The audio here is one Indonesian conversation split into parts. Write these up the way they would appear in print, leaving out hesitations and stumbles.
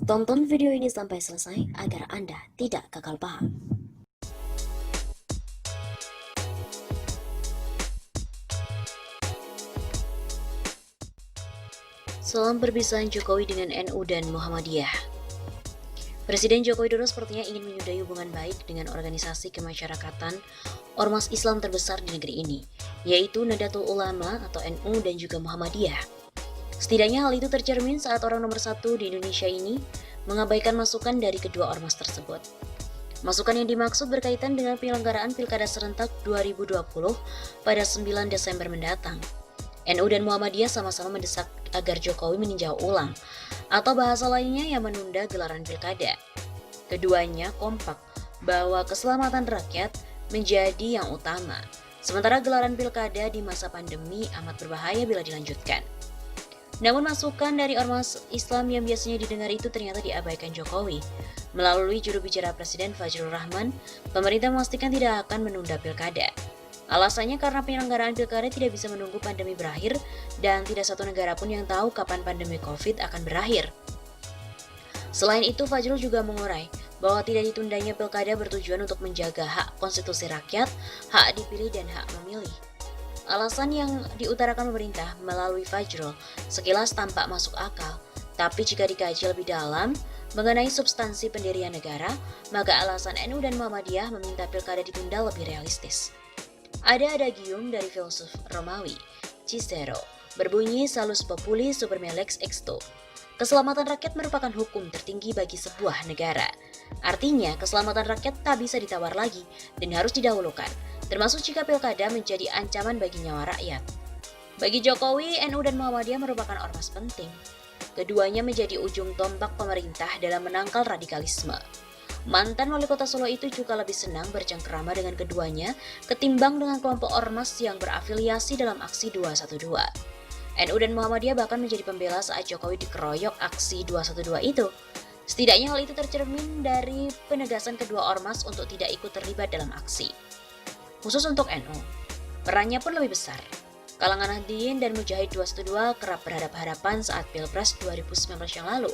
Tonton video ini sampai selesai agar Anda tidak gagal paham. Salam perpisahan Jokowi dengan NU dan Muhammadiyah. Presiden Joko Widodo sepertinya ingin menyudahi hubungan baik dengan organisasi kemasyarakatan ormas Islam terbesar di negeri ini, yaitu Nahdlatul Ulama atau NU dan juga Muhammadiyah. Setidaknya hal itu tercermin saat orang nomor satu di Indonesia ini mengabaikan masukan dari kedua ormas tersebut. Masukan yang dimaksud berkaitan dengan penyelenggaraan Pilkada serentak 2020 pada 9 Desember mendatang. NU dan Muhammadiyah sama-sama mendesak agar Jokowi meninjau ulang, atau bahasa lainnya yang menunda gelaran pilkada. Keduanya kompak bahwa keselamatan rakyat menjadi yang utama, sementara gelaran pilkada di masa pandemi amat berbahaya bila dilanjutkan. Namun masukan dari ormas Islam yang biasanya didengar itu ternyata diabaikan Jokowi. Melalui juru bicara Presiden Fajrul Rahman, pemerintah memastikan tidak akan menunda pilkada. Alasannya karena penyelenggaraan pilkada tidak bisa menunggu pandemi berakhir dan tidak satu negara pun yang tahu kapan pandemi COVID akan berakhir. Selain itu, Fajrul juga mengurai bahwa tidak ditundanya pilkada bertujuan untuk menjaga hak konstitusi rakyat, hak dipilih dan hak memilih. Alasan yang diutarakan pemerintah melalui Fajrul sekilas tampak masuk akal, tapi jika dikaji lebih dalam mengenai substansi pendirian negara, maka alasan NU dan Muhammadiyah meminta pilkada ditunda lebih realistis. Ada adagium dari filsuf Romawi, Cicero, berbunyi salus populi super lex exto. Keselamatan rakyat merupakan hukum tertinggi bagi sebuah negara. Artinya, keselamatan rakyat tak bisa ditawar lagi dan harus didahulukan, termasuk jika pilkada menjadi ancaman bagi nyawa rakyat. Bagi Jokowi, NU dan Muhammadiyah merupakan ormas penting. Keduanya menjadi ujung tombak pemerintah dalam menangkal radikalisme. Mantan wali kota Solo itu juga lebih senang bercengkerama dengan keduanya ketimbang dengan kelompok ormas yang berafiliasi dalam aksi 212. NU dan Muhammadiyah bahkan menjadi pembela saat Jokowi dikeroyok aksi 212 itu. Setidaknya hal itu tercermin dari penegasan kedua ormas untuk tidak ikut terlibat dalam aksi. Khusus untuk NU, perannya pun lebih besar. Kalangan Nahdliyin dan Mujahid 212 kerap berhadapan-hadapan saat Pilpres 2019 yang lalu.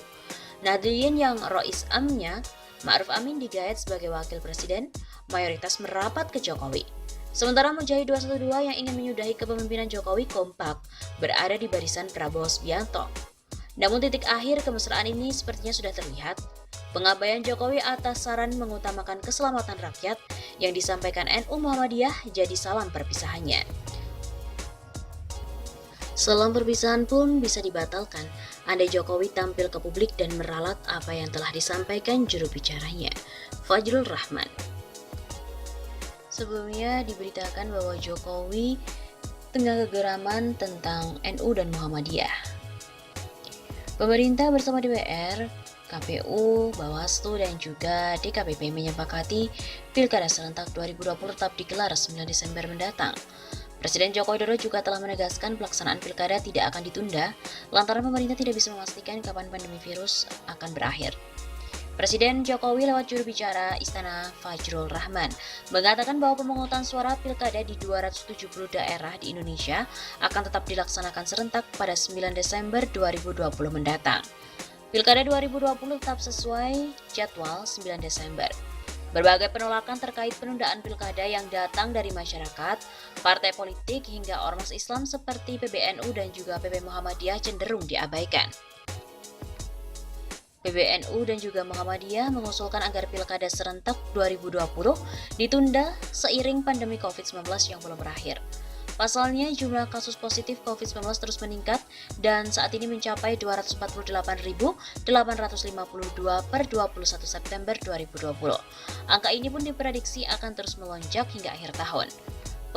Nahdliyin yang Rois Amnya Ma'ruf Amin digayat sebagai wakil presiden, mayoritas merapat ke Jokowi. Sementara Mujahid 212 yang ingin menyudahi kepemimpinan Jokowi kompak berada di barisan Prabowo Subianto. Namun titik akhir kemesraan ini sepertinya sudah terlihat. Pengabaian Jokowi atas saran mengutamakan keselamatan rakyat yang disampaikan NU Muhammadiyah jadi salam perpisahannya. Salam perpisahan pun bisa dibatalkan andai Jokowi tampil ke publik dan meralat apa yang telah disampaikan juru bicaranya, Fajrul Rahman. Sebelumnya diberitakan bahwa Jokowi tengah kegeraman tentang NU dan Muhammadiyah. Pemerintah bersama DPR, KPU, Bawaslu, dan juga DKPP menyepakati Pilkada serentak 2020 tetap digelar 9 Desember mendatang. Presiden Joko Widodo juga telah menegaskan pelaksanaan pilkada tidak akan ditunda lantaran pemerintah tidak bisa memastikan kapan pandemi virus akan berakhir. Presiden Jokowi lewat juru bicara Istana Fajrul Rahman mengatakan bahwa pemungutan suara pilkada di 270 daerah di Indonesia akan tetap dilaksanakan serentak pada 9 Desember 2020 mendatang. Pilkada 2020 tetap sesuai jadwal 9 Desember. Berbagai penolakan terkait penundaan pilkada yang datang dari masyarakat, partai politik hingga ormas Islam seperti PBNU dan juga PP Muhammadiyah cenderung diabaikan. PBNU dan juga Muhammadiyah mengusulkan agar pilkada serentak 2020 ditunda seiring pandemi COVID-19 yang belum berakhir. Pasalnya, jumlah kasus positif COVID-19 terus meningkat dan saat ini mencapai 248.852 per 21 September 2020. Angka ini pun diprediksi akan terus melonjak hingga akhir tahun.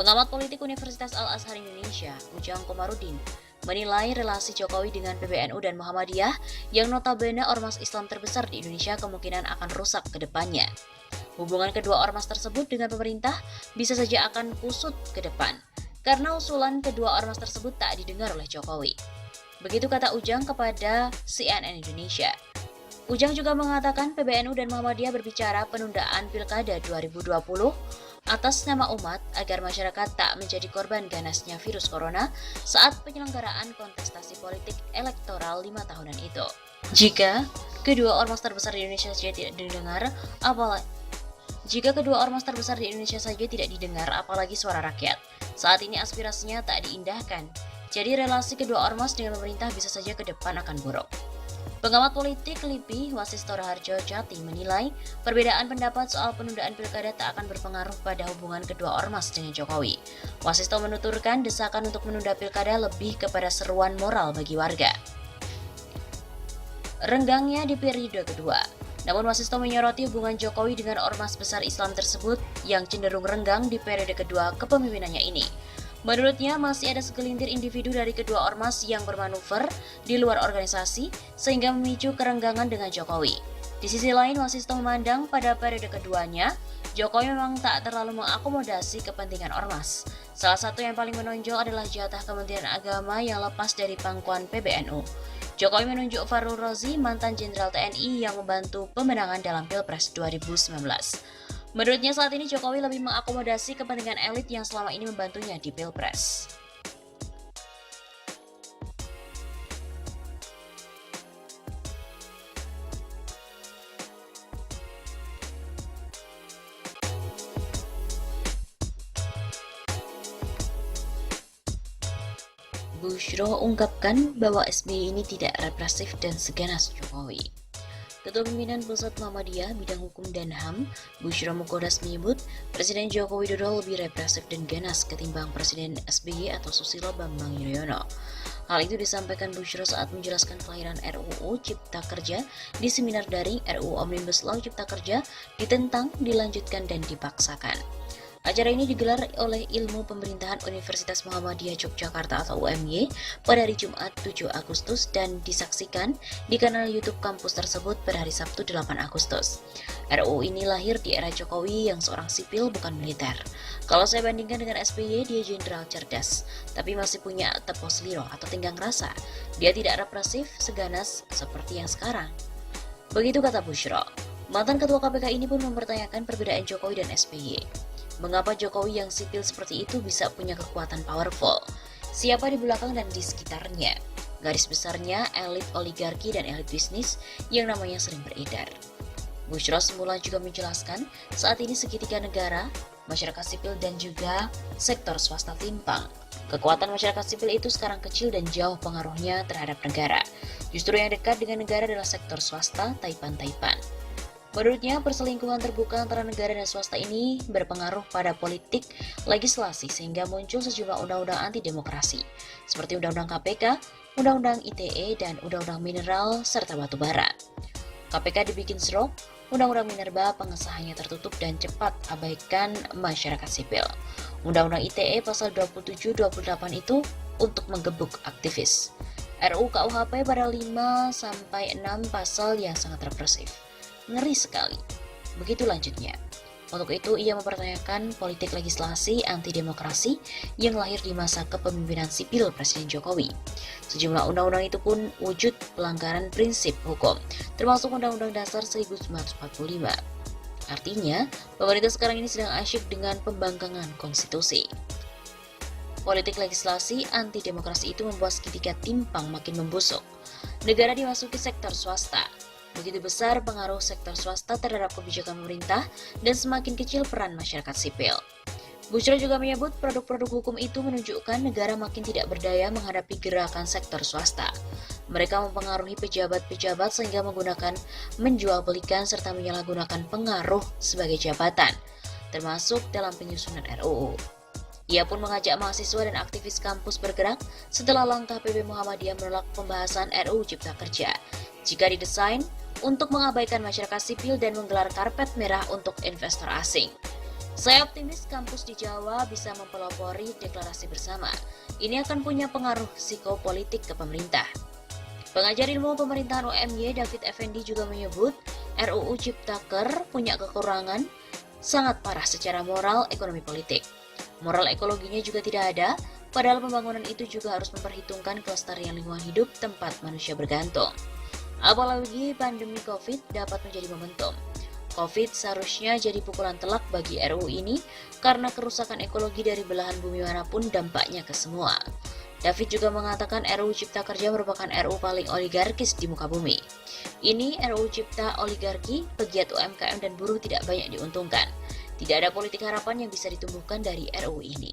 Pengamat politik Universitas Al-Azhar Indonesia, Ujang Komarudin, menilai relasi Jokowi dengan PBNU dan Muhammadiyah yang notabene ormas Islam terbesar di Indonesia kemungkinan akan rusak ke depannya. Hubungan kedua ormas tersebut dengan pemerintah bisa saja akan kusut ke depan, karena usulan kedua ormas tersebut tak didengar oleh Jokowi. Begitu kata Ujang kepada CNN Indonesia. Ujang juga mengatakan PBNU dan Muhammadiyah berbicara penundaan Pilkada 2020 atas nama umat agar masyarakat tak menjadi korban ganasnya virus corona saat penyelenggaraan kontestasi politik elektoral 5 tahunan itu. Jika kedua ormas terbesar di Indonesia saja tidak didengar, apalagi suara rakyat. Saat ini aspirasinya tak diindahkan. Jadi relasi kedua ormas dengan pemerintah bisa saja ke depan akan buruk. Pengamat politik LIPI Wasisto Raharjo Jati menilai perbedaan pendapat soal penundaan pilkada tak akan berpengaruh pada hubungan kedua ormas dengan Jokowi. Wasisto menuturkan desakan untuk menunda pilkada lebih kepada seruan moral bagi warga. Renggangnya di periode kedua. Namun Wasisto menyoroti hubungan Jokowi dengan ormas besar Islam tersebut yang cenderung renggang di periode kedua kepemimpinannya ini. Menurutnya masih ada segelintir individu dari kedua ormas yang bermanuver di luar organisasi sehingga memicu kerenggangan dengan Jokowi. Di sisi lain, Wasisto memandang pada periode keduanya, Jokowi memang tak terlalu mengakomodasi kepentingan ormas. Salah satu yang paling menonjol adalah jatah Kementerian Agama yang lepas dari pangkuan PBNU. Jokowi menunjuk Fahrul Razi, mantan Jenderal TNI yang membantu pemenangan dalam Pilpres 2019. Menurutnya saat ini Jokowi lebih mengakomodasi kepentingan elit yang selama ini membantunya di Pilpres. Bushro ungkapkan bahwa SBY ini tidak represif dan seganas Jokowi. Ketua Pimpinan Pusat Muhammadiyah Bidang Hukum dan HAM, Bushro Mukodas menyebut Presiden Joko Widodo lebih represif dan ganas ketimbang Presiden SBY atau Susilo Bambang Yudhoyono. Hal itu disampaikan Bushro saat menjelaskan kelahiran RUU Cipta Kerja di seminar daring RUU Omnibus Law Cipta Kerja ditentang, dilanjutkan, dan dipaksakan. Acara ini digelar oleh Ilmu Pemerintahan Universitas Muhammadiyah Yogyakarta atau UMY pada hari Jumat 7 Agustus dan disaksikan di kanal YouTube kampus tersebut pada hari Sabtu 8 Agustus. RUU ini lahir di era Jokowi yang seorang sipil bukan militer. Kalau saya bandingkan dengan SBY, dia jenderal cerdas, tapi masih punya tepos liro atau tenggang rasa. Dia tidak represif, seganas seperti yang sekarang. Begitu kata Bushro. Mantan Ketua KPK ini pun mempertanyakan perbedaan Jokowi dan SBY. Mengapa Jokowi yang sipil seperti itu bisa punya kekuatan powerful? Siapa di belakang dan di sekitarnya? Garis besarnya elit oligarki dan elit bisnis yang namanya sering beredar. Bushro semula juga menjelaskan saat ini segitiga negara, masyarakat sipil dan juga sektor swasta timpang. Kekuatan masyarakat sipil itu sekarang kecil dan jauh pengaruhnya terhadap negara. Justru yang dekat dengan negara adalah sektor swasta, taipan-taipan. Menurutnya, perselingkuhan terbuka antara negara dan swasta ini berpengaruh pada politik legislasi sehingga muncul sejumlah undang-undang anti demokrasi seperti Undang-Undang KPK, Undang-Undang ITE, dan Undang-Undang Mineral serta Batu Bara. KPK dibikin serok, Undang-Undang Minerba pengesahannya tertutup dan cepat abaikan masyarakat sipil. Undang-Undang ITE pasal 27-28 itu untuk menggebuk aktivis. RUU KUHP pada 5-6 pasal yang sangat represif. Ngeri sekali. Begitu lanjutnya. Untuk itu, ia mempertanyakan politik legislasi anti-demokrasi yang lahir di masa kepemimpinan sipil Presiden Jokowi. Sejumlah undang-undang itu pun wujud pelanggaran prinsip hukum, termasuk Undang-Undang Dasar 1945. Artinya, pemerintah sekarang ini sedang asyik dengan pembangkangan konstitusi. Politik legislasi anti-demokrasi itu membuat segitiga timpang makin membusuk. Negara dimasuki sektor swasta. Begitu besar pengaruh sektor swasta terhadap kebijakan pemerintah dan semakin kecil peran masyarakat sipil. Bushro juga menyebut produk-produk hukum itu menunjukkan negara makin tidak berdaya menghadapi gerakan sektor swasta. Mereka mempengaruhi pejabat-pejabat sehingga menggunakan menjual belikan serta menyalahgunakan pengaruh sebagai jabatan, termasuk dalam penyusunan RUU. Ia pun mengajak mahasiswa dan aktivis kampus bergerak setelah langkah PP Muhammadiyah menolak pembahasan RUU Cipta Kerja jika didesain untuk mengabaikan masyarakat sipil dan menggelar karpet merah untuk investor asing. Saya optimis kampus di Jawa bisa mempelopori deklarasi bersama. Ini akan punya pengaruh psikopolitik ke pemerintah. Pengajar ilmu pemerintahan UMY David Effendi juga menyebut RUU Ciptaker punya kekurangan sangat parah secara moral, ekonomi, politik. Moral ekologinya juga tidak ada, padahal pembangunan itu juga harus memperhitungkan kelestarian lingkungan hidup tempat manusia bergantung. Apalagi pandemi COVID dapat menjadi momentum. COVID seharusnya jadi pukulan telak bagi RUU ini karena kerusakan ekologi dari belahan bumi manapun dampaknya ke semua. David juga mengatakan RUU Cipta Kerja merupakan RUU paling oligarkis di muka bumi. Ini RUU Cipta Oligarki, pegiat UMKM dan buruh tidak banyak diuntungkan. Tidak ada politik harapan yang bisa ditumbuhkan dari RUU ini.